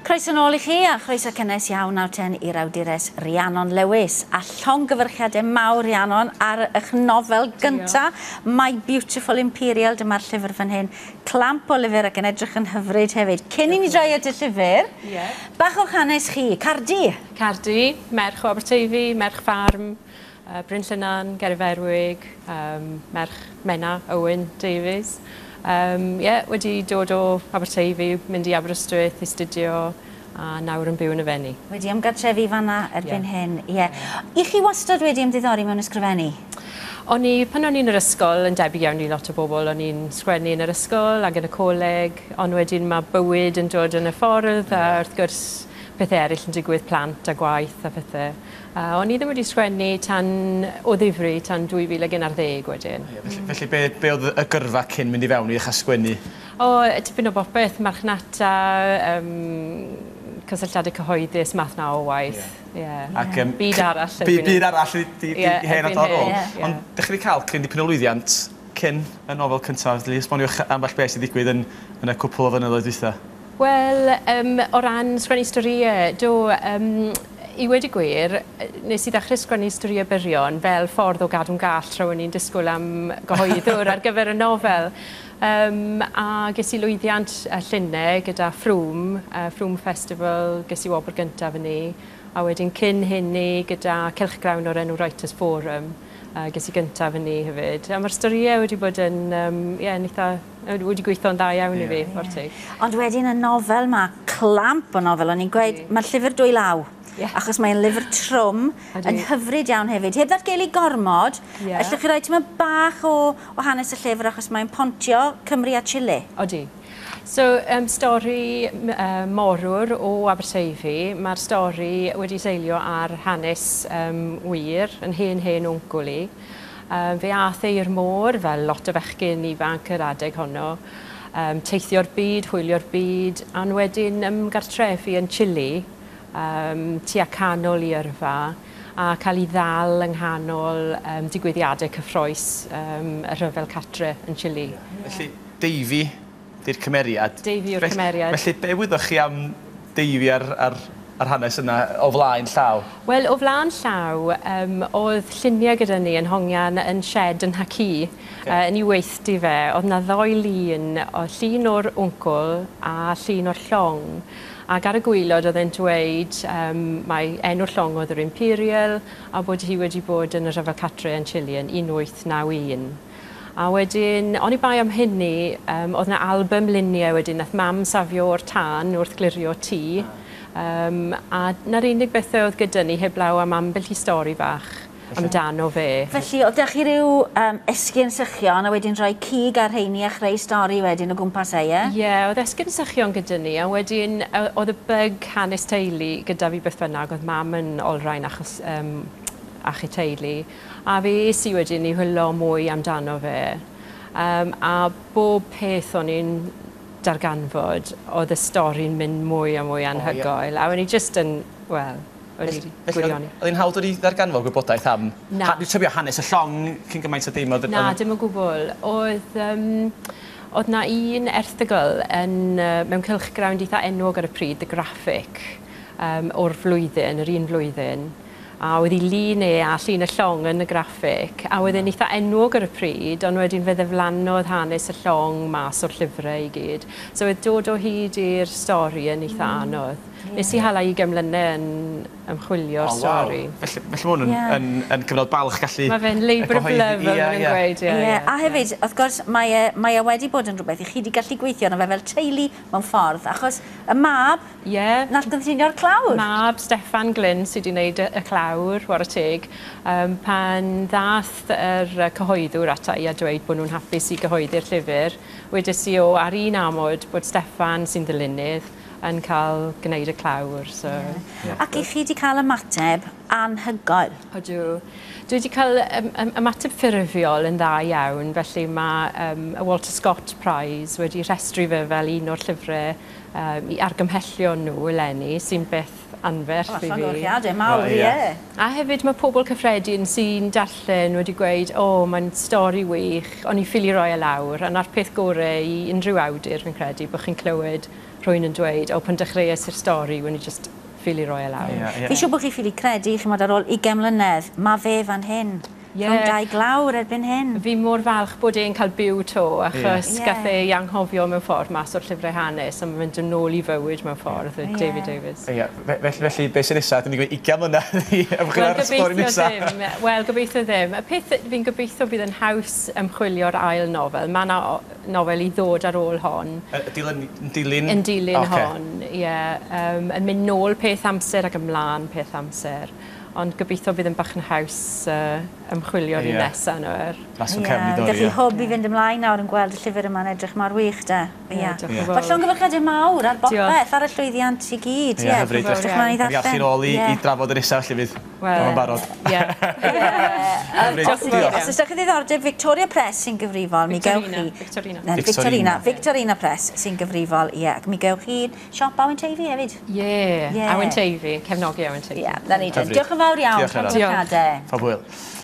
Croeso nôl I chi a chroeso cynnes iawn nawr ten i'r awdures Rhiannon Lewis a llongyfarchiadau mawr Rhiannon ar eich nofel gynta My Beautiful Imperial, dyma'r llyfr fan hyn. Clamp o lyfr ac yn edrych yn hyfryd hefyd. Cyn I ni droi at y llyfr, bach o'ch hanes chi, Cardi. Cardi, merch o Aberteifi, merch ffarm, Bryn Llynan, Gerifferwig, merch Mena, Owen Davies. Wedi dod o Aberteifi, mynd I Aberystwyth I studio a nawr yn byw yn y fenni. Wedi ymgartrefi fanna erbyn hyn, I chi wastad wedi ymddiddori mewn ysgrifennu? Pan o'n i'n yr ysgol, yn debyg iawn I lot o bobl, o'n i'n sgwennu yn yr ysgol ac yn y coleg, ond wedyn mae bywyd yn dod yn y ffordd a wrth gwrs pethau eraill yn digwydd plant a gwaith a pethau. O'n I ddim wedi sgwennu tan o ddifri tan 2011 wedyn. Felly be oedd y gyrfa cyn mynd I fewn I ddechrau sgwennu? Tipyn o bopeth, marchnata, cysylltiadau cyhoeddus, math na o waith. Byd arall. Byd arall I hen at ar ôl. Ond ddech chi wedi cael cryn dipyn o lwyddiant cyn y nofel cyntaf. Esboniwch ambell beth sydd digwydd yn y cwpl o flynyddoedd dwytha. Wel, o ran sgwennu storiau, I wedi gwir, nes I ddechrau sgwennu storiau byrion fel ffordd o gadw'n gall tra o'n i'n disgwyl am gyhoeddwr ar gyfer y nofel. A ges I lwyddiant llunau gyda Ffrwm Festival, ges I wobr gyntaf yn ni, a wedyn cyn hynny gyda cylchgrawn o'r enw Writers Forum, ges I gyntaf yn ni hefyd. A mae'r storiau wedi bod yn, wedi gweithio'n dda iawn I fi, o'r teg. Ond wedyn y nofel ma, clamp o nofel, o'n i'n gweud, mae'r llyfr dwy law. Achos mae'n lyfr trwm, yn hyfryd iawn hefyd. Heb ddatgelu gormod, allwch chi roi tyma bach o hanes y llyfr achos mae'n pontio Cymru a Chile. Odi. So, stori morwr o Aberteifi. Mae'r stori wedi seilio ar hanes wir, yn hen wncwl I. Fe ath i'r môr, fel lot o fechgyn ifanc yr adeg honno, teithio'r byd, hwylio'r byd, a wedyn ymgartrefi yn Chile, tua canol I yrfa, a cael I ddal yng nghanol digwyddiadau cyffroes y rhyfel catre yn Chile. Felly, Deifi di'r cymeriad. Deifi yw'r cymeriad. Felly, be wyddoch chi am Deifi ar hanes yna o flaen llaw? Wel, o flaen llaw, oedd lluniau gyda ni yn hongian yn shed yn Haki, yn I weithdi fe. Oedd na ddoi lun, llun o'r wncwl a llun o'r llong. Ac ar y gwylod oedd e'n dweud mae enw'r llong oedd yr Imperial a bod hi wedi bod yn y rhyfel catre yn Chile yn 1891. A wedyn, o'n I bai am hynny, oedd yna album luniau wedyn, nath mam safio o'r tân wrth glirio tŷ. A na'r unig bethau oedd gyda ni heblaw am ambell I stori bach amdano fe. Felly, oedd ydych chi ryw esgyn sychion a wedyn rhoi cig ar rheini a chreu stori wedyn o gwmpas eie? Oedd esgyn sychion gyda ni, a wedyn oedd y byg hanes teulu gyda fi beth bynnag, oedd mam yn olrhain achos achu teulu. A fe I wedyn I hwylo mwy amdano fe. A bob peth o'n i'n darganfod, oedd y stori'n mynd mwy a mwy anhygoel. A o'n I just yn, Oedd hi'n hawdd wedi ddarganfod gwybodaeth am tybio hanes y llong cyn gymaint o dim? Na, dim o gwbl. Oedd na un erthygl mewn cylchgrawn eitha enwog ar y pryd, The Graphic, o'r flwyddyn, yr un flwyddyn. A oedd I lun a llun y llong yn y graffic, a oedd e'n eitha enwog ar y pryd, ond wedyn fe ddeflannodd hanes y llong mas o'r llyfrau I gyd. So oedd dod o hyd i'r stori yn eitha anodd. Nes I hala 20 mlynedd yn ymchwilio'r stori. Felly hwn yn cyfnod balch gallu... Mae fe'n labour of love, yn gweud. A hefyd, wrth gwrs, mae e wedi bod yn rhywbeth I chi wedi gallu gweithio yna fe fel teulu mewn ffordd, achos y mab nath gynllunio'r clawr. Mab Steffan Glyn sydd wedi gwneud y clawr, war y teg, pan ddath yr cyhoeddwr ata I a dweud bod nhw'n hapus I gyhoeddi'r llyfr, wedys I ar un amod bod Steffan sy'n ddilynydd yn cael gwneud y clawr. Ac I chi wedi cael ymateb anhygoel? Ydw. Dwi wedi cael ymateb ffurfiol yn dda iawn, felly mae y Walter Scott Prize wedi rhestru fe fel un o'r llyfrau i argymhellion nhw eleni, sy'n beth anferth i fi. Llongyfarchiadau mawr, ie. A hefyd mae pobl cyffredin sy'n darllen wedi gweud, mae'n stori wych, ond i ffili roi e lawr. A na'r peth gorau i unrhyw awdur fi'n credu, bod chi'n clywed rhywun yn dweud, pan dechreuais i'r stori, wedi just ffili roi e lawr. Fi siw bod chi ffili credu, chi'n modd ar ôl 20 mlynedd, mae fe fan hyn. Rhwng dau glawr erbyn hyn. Fi mor falch bod e'n cael byw to, achos gath ei anghofio mewn ffordd mas o'r llyfrau hanes, a mae'n mynd yn ôl i fywyd mewn ffordd, David Davies. Felly, beth sy'n nesaf? Dyn ni'n gweud 20 mlynedd i ymchwil ar y stori nesaf. Wel, gobeithio ddim. Y peth fi'n gobeithio bydd yn haws ymchwilio'r ail nofel. Mae yna nofel i ddod ar ôl hon. Yn dilyn? Yn dilyn hon, ie. Yn mynd nôl peth amser ac ymlaen peth amser. Ond gobeithio bydd yn bach yn haws ymchwilio'r un nesaf nawr. Las o'n cefn i ddod, ie. Gallai hwb i fynd ymlaen nawr yn gweld y llyfr yma'n edrych mor wych, de. Mae llongyfarchiadau mawr ar bopeth, ar y llwyddiant i gyd. Ie, hyfryd. Yn gallu'n ôl i drafod yr nesaf, felly fydd. Mae'n barod. Os ydych chi ddiddordeb, Victoria Press sy'n gyfrifol, mi gewch chi... Victorina Press sy'n gyfrifol, ie. Mi gewch chi siop Awen Teifi hefyd. Ie, Awen Teifi, cefnogi Awen Teifi. Ie, na ni. Diolch yn fawr iawn. Diolch. Diolch. Pob hwyl.